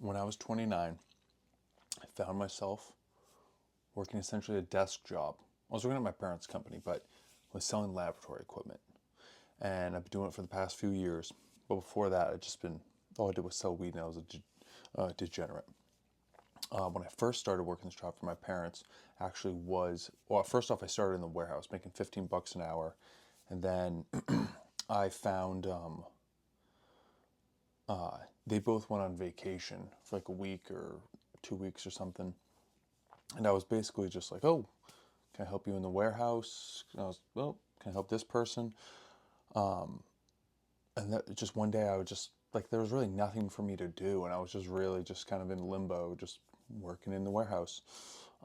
when I was 29, I found myself working essentially a desk job. I was working at my parents' company, but was selling laboratory equipment. And I've been doing it for the past few years. But before that, all I did was sell weed, and I was a degenerate. When I first started working this job for my parents, actually well, first off, I started in the warehouse making 15 bucks an hour. And then I found they both went on vacation for like a week or 2 weeks or something. And I was basically just like, oh, can I help you in the warehouse? And I was, well, can I help this person? And that just one day I was just like, there was really nothing for me to do. And I was just really just kind of in limbo, just working in the warehouse.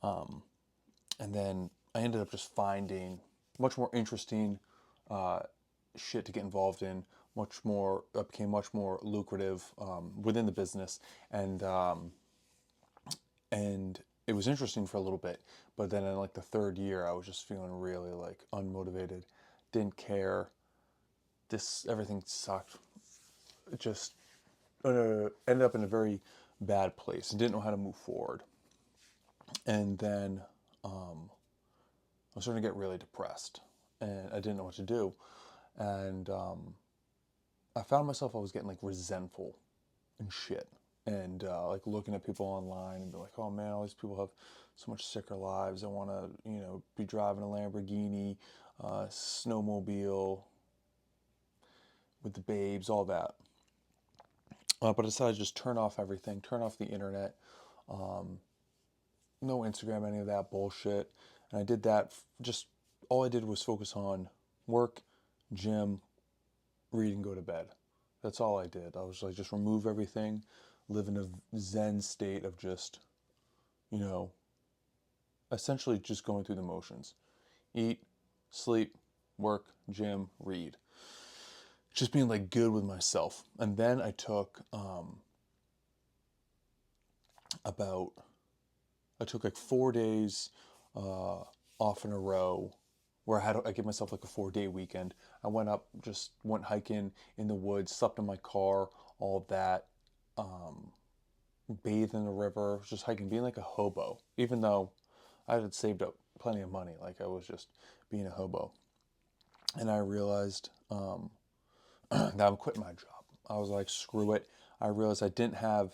And then I ended up just finding much more interesting uh, shit to get involved in. Became much more lucrative within the business, and it was interesting for a little bit. But then in like the third year, I was just feeling really like unmotivated, didn't care. This everything sucked. It just ended up in a very bad place and didn't know how to move forward. And then I was starting to get really depressed, and I didn't know what to do. And I found myself I was getting like resentful and shit, and like looking at people online and be like, oh man, all these people have so much sicker lives. I want to, be driving a Lamborghini, snowmobile with the babes, all that. But I decided to just turn off everything, turn off the internet, no Instagram, any of that bullshit. And I did that. Just all I did was focus on work, gym, read, and go to bed. That's all I did. I was like, just remove everything, live in a Zen state of just, you know, essentially just going through the motions. Eat, sleep, work, gym, read. Just being like good with myself. And then I took about I took like 4 days off in a row, where I gave myself like a 4 day weekend. I just went hiking in the woods, slept in my car, all that. Bathed in the river, just hiking, being like a hobo. Even though I had saved up plenty of money, like I was just being a hobo. And I realized that I'm quitting my job. I was like, screw it. I realized I didn't have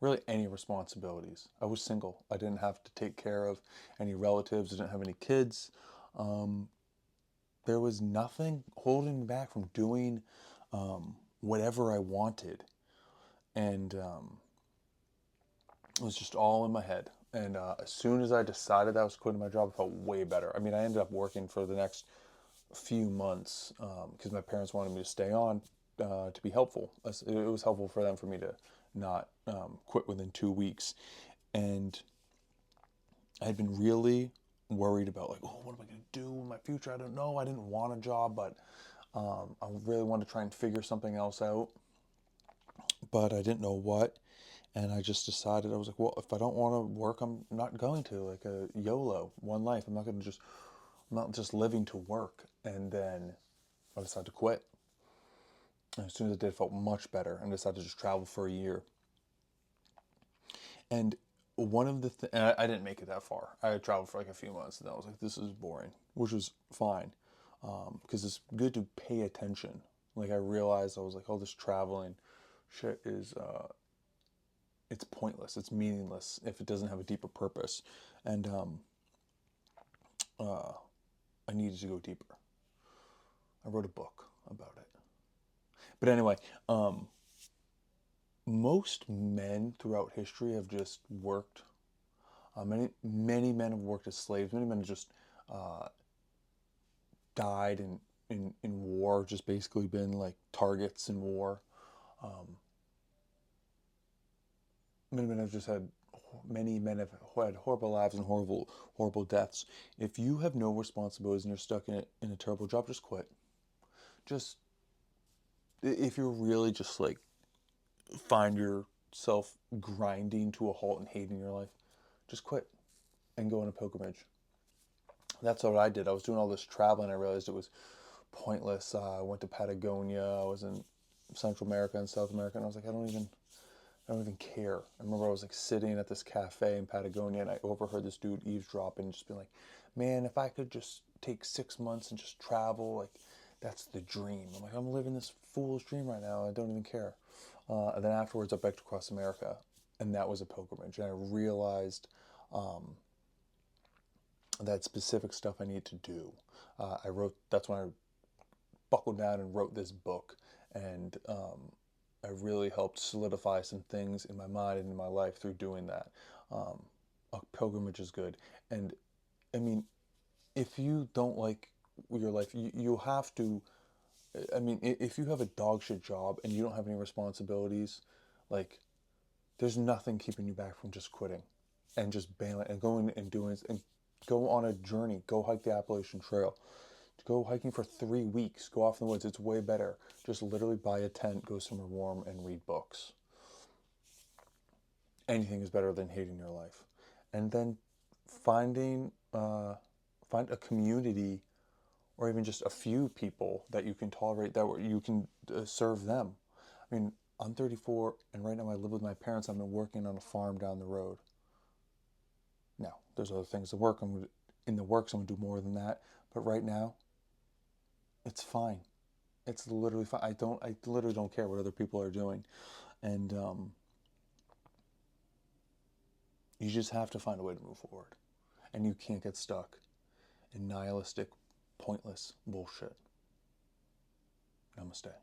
really any responsibilities. I was single. I didn't have to take care of any relatives. I didn't have any kids. Um, there was nothing holding me back from doing whatever I wanted. And it was just all in my head. And as soon as I decided I was quitting my job, I felt way better. I mean, I ended up working for the next few months because my parents wanted me to stay on to be helpful. It was helpful for them for me to not quit within 2 weeks. And I had been really worried about like, oh, what am I going to do in my future? I don't know. I didn't want a job, but I really wanted to try and figure something else out, but I didn't know what. And I just decided, I was like, well, if I don't want to work, I'm not going to. Like a YOLO, one life. I'm not just living to work. And then I decided to quit. And as soon as I did, I felt much better and decided to just travel for a year. And one of the I didn't make it that far. I traveled for like a few months, and I was like, this is boring, which was fine, because it's good to pay attention. Like I realized, I was like, oh, this traveling shit is it's pointless. It's meaningless if it doesn't have a deeper purpose, and uh, I needed to go deeper. I wrote a book about it. But anyway, most men throughout history have just worked. Many men have worked as slaves. Many men have just uh, died in war, just basically been like targets in war. Um, many men have had horrible lives and horrible deaths. If you have no responsibilities and you're stuck in a terrible job, just quit. Just if you're really just like find yourself grinding to a halt and hating your life, just quit and go on a pilgrimage. That's what I did. I was doing all this traveling. I realized it was pointless. I went to Patagonia. I was in Central America and South America, and I was like, I don't even I don't even care. I remember I was like sitting at this cafe in Patagonia and I overheard this dude eavesdropping and just being like, man, if I could just take 6 months and just travel, like that's the dream. I'm like, I'm living this foolish dream right now. I don't even care. And then afterwards, I biked across America, and that was a pilgrimage. And I realized that specific stuff I need to do. That's when I buckled down and wrote this book. And I really helped solidify some things in my mind and in my life through doing that. Um, a pilgrimage is good. And I mean, if you don't like your life, you have to. I mean, if you have a dog shit job and you don't have any responsibilities, like, there's nothing keeping you back from just quitting and just bailing and going and doing and go on a journey. Go hike the Appalachian Trail. Go hiking for 3 weeks. Go off in the woods. It's way better. Just literally buy a tent, go somewhere warm, and read books. Anything is better than hating your life. And then finding find a community or even just a few people that you can tolerate, that you can serve them. I mean, I'm 34 and right now I live with my parents. I'm working on a farm down the road. Now, there's other things to work. In the works. I'm gonna do more than that. But right now, it's fine. It's literally fine. I literally don't care what other people are doing, and you just have to find a way to move forward, and you can't get stuck in nihilistic, pointless bullshit. Namaste.